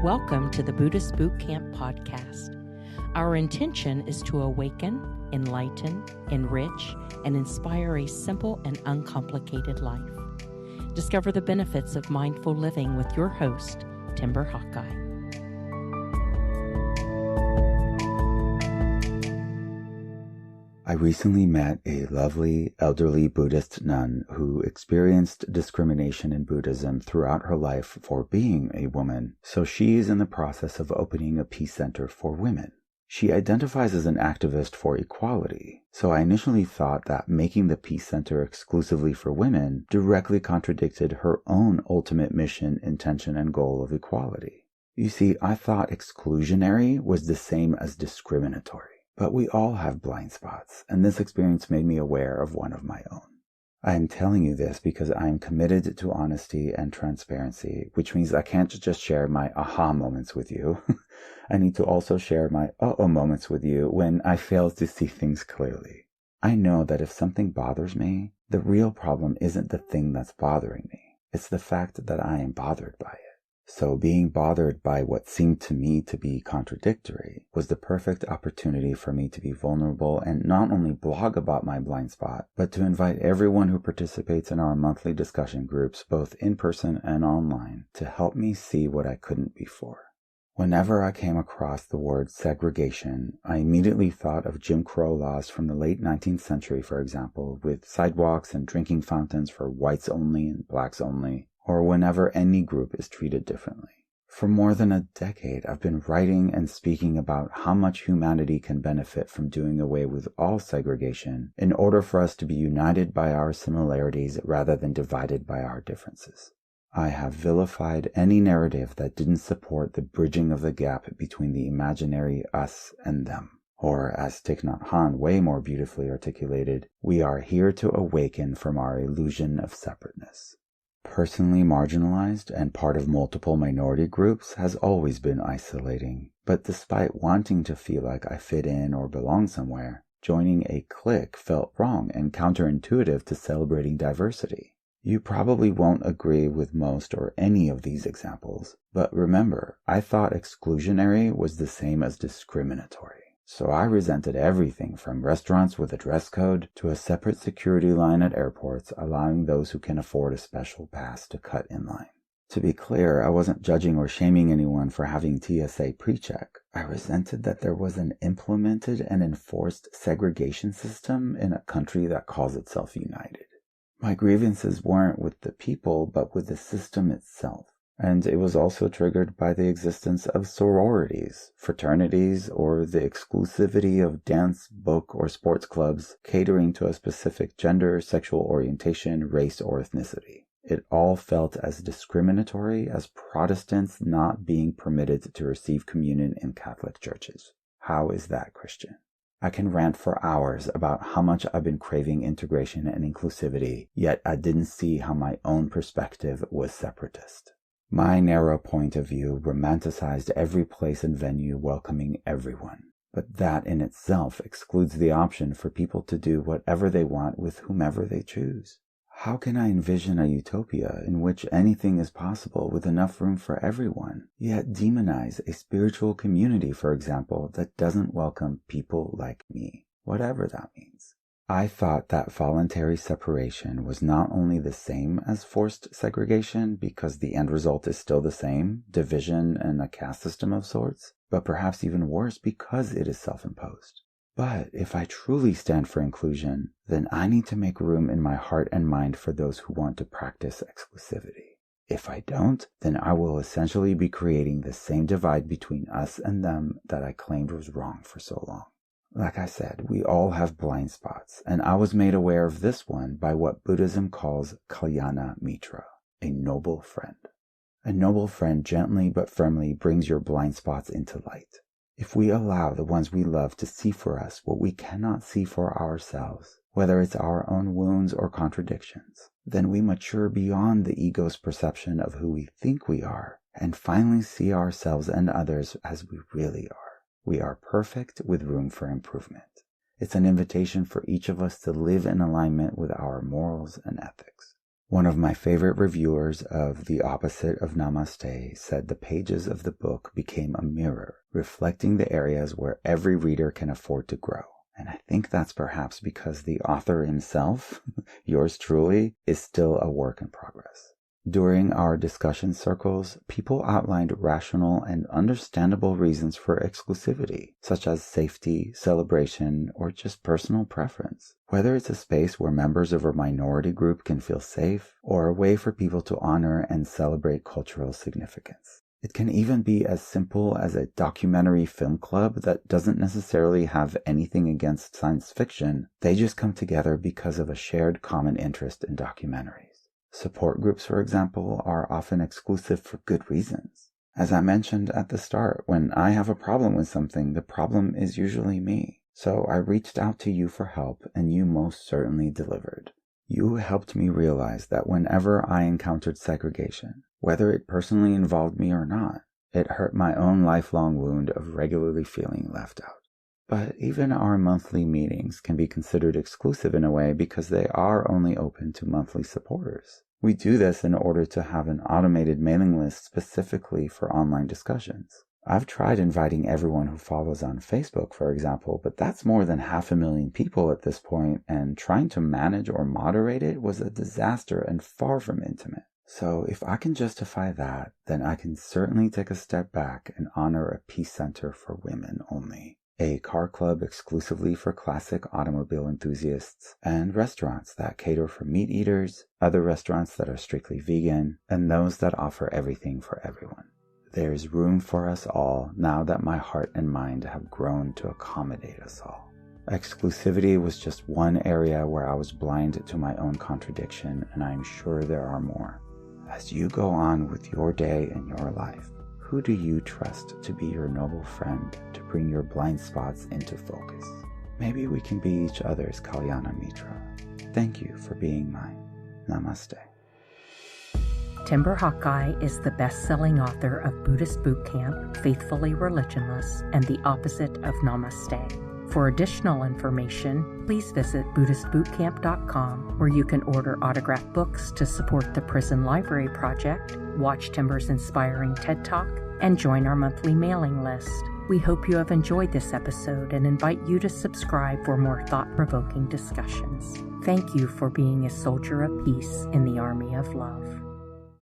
Welcome to the Buddhist Boot Camp podcast. Our intention is to awaken, enlighten, enrich, and inspire a simple and uncomplicated life. Discover the benefits of mindful living with your host, Timber Hawkeye. I recently met a lovely elderly Buddhist nun who experienced discrimination in Buddhism throughout her life for being a woman, so she is in the process of opening a peace center for women. She identifies as an activist for equality, so I initially thought that making the peace center exclusively for women directly contradicted her own ultimate mission, intention, and goal of equality. You see, I thought exclusionary was the same as discriminatory. But we all have blind spots, and this experience made me aware of one of my own. I am telling you this because I am committed to honesty and transparency, which means I can't just share my aha moments with you. I need to also share my uh-oh moments with you when I fail to see things clearly. I know that if something bothers me, the real problem isn't the thing that's bothering me. It's the fact that I am bothered by it. So being bothered by what seemed to me to be contradictory was the perfect opportunity for me to be vulnerable and not only blog about my blind spot, but to invite everyone who participates in our monthly discussion groups, both in person and online, to help me see what I couldn't before. Whenever I came across the word segregation, I immediately thought of Jim Crow laws from the late 19th century, for example, with sidewalks and drinking fountains for whites only and blacks only, or whenever any group is treated differently. For more than a decade, I've been writing and speaking about how much humanity can benefit from doing away with all segregation in order for us to be united by our similarities rather than divided by our differences. I have vilified any narrative that didn't support the bridging of the gap between the imaginary us and them. Or, as Thich Nhat Hanh way more beautifully articulated, we are here to awaken from our illusion of separateness. Personally marginalized and part of multiple minority groups has always been isolating, but despite wanting to feel like I fit in or belong somewhere, joining a clique felt wrong and counterintuitive to celebrating diversity. You probably won't agree with most or any of these examples, but remember, I thought exclusionary was the same as discriminatory. So I resented everything from restaurants with a dress code to a separate security line at airports allowing those who can afford a special pass to cut in line. To be clear, I wasn't judging or shaming anyone for having TSA pre-check. I resented that there was an implemented and enforced segregation system in a country that calls itself united. My grievances weren't with the people, but with the system itself. And it was also triggered by the existence of sororities, fraternities, or the exclusivity of dance, book, or sports clubs catering to a specific gender, sexual orientation, race, or ethnicity. It all felt as discriminatory as Protestants not being permitted to receive communion in Catholic churches. How is that Christian? I can rant for hours about how much I've been craving integration and inclusivity, yet I didn't see how my own perspective was separatist. My narrow point of view romanticized every place and venue welcoming everyone, but that in itself excludes the option for people to do whatever they want with whomever they choose. How can I envision a utopia in which anything is possible with enough room for everyone, yet demonize a spiritual community, for example, that doesn't welcome people like me, whatever that means? I thought that voluntary separation was not only the same as forced segregation because the end result is still the same, division and a caste system of sorts, but perhaps even worse because it is self-imposed. But if I truly stand for inclusion, then I need to make room in my heart and mind for those who want to practice exclusivity. If I don't, then I will essentially be creating the same divide between us and them that I claimed was wrong for so long. Like I said, we all have blind spots, and I was made aware of this one by what Buddhism calls Kalyana Mitra, a noble friend. A noble friend gently but firmly brings your blind spots into light. If we allow the ones we love to see for us what we cannot see for ourselves, whether it's our own wounds or contradictions, then we mature beyond the ego's perception of who we think we are and finally see ourselves and others as we really are. We are perfect with room for improvement. It's an invitation for each of us to live in alignment with our morals and ethics. One of my favorite reviewers of The Opposite of Namaste said the pages of the book became a mirror, reflecting the areas where every reader can afford to grow. And I think that's perhaps because the author himself, yours truly, is still a work in progress. During our discussion circles, people outlined rational and understandable reasons for exclusivity, such as safety, celebration, or just personal preference. Whether it's a space where members of a minority group can feel safe, or a way for people to honor and celebrate cultural significance. It can even be as simple as a documentary film club that doesn't necessarily have anything against science fiction. They just come together because of a shared common interest in documentaries. Support groups, for example, are often exclusive for good reasons. As I mentioned at the start, when I have a problem with something, the problem is usually me. So I reached out to you for help, and you most certainly delivered. You helped me realize that whenever I encountered segregation, whether it personally involved me or not, it hurt my own lifelong wound of regularly feeling left out. But even our monthly meetings can be considered exclusive in a way because they are only open to monthly supporters. We do this in order to have an automated mailing list specifically for online discussions. I've tried inviting everyone who follows on Facebook, for example, but that's more than 500,000 people at this point, and trying to manage or moderate it was a disaster and far from intimate. So if I can justify that, then I can certainly take a step back and honor a peace center for women only, a car club exclusively for classic automobile enthusiasts, and restaurants that cater for meat eaters, other restaurants that are strictly vegan, and those that offer everything for everyone. There's room for us all now that my heart and mind have grown to accommodate us all. Exclusivity was just one area where I was blind to my own contradiction, and I'm sure there are more. As you go on with your day and your life, who do you trust to be your noble friend to bring your blind spots into focus? Maybe we can be each other's Kalyana Mitra. Thank you for being mine. Namaste. Timber Hawkeye is the best-selling author of Buddhist Boot Camp, Faithfully Religionless, and The Opposite of Namaste. For additional information, please visit BuddhistBootCamp.com, where you can order autographed books to support the Prison Library Project, watch Timber's inspiring TED Talk, and join our monthly mailing list. We hope you have enjoyed this episode and invite you to subscribe for more thought-provoking discussions. Thank you for being a soldier of peace in the army of love.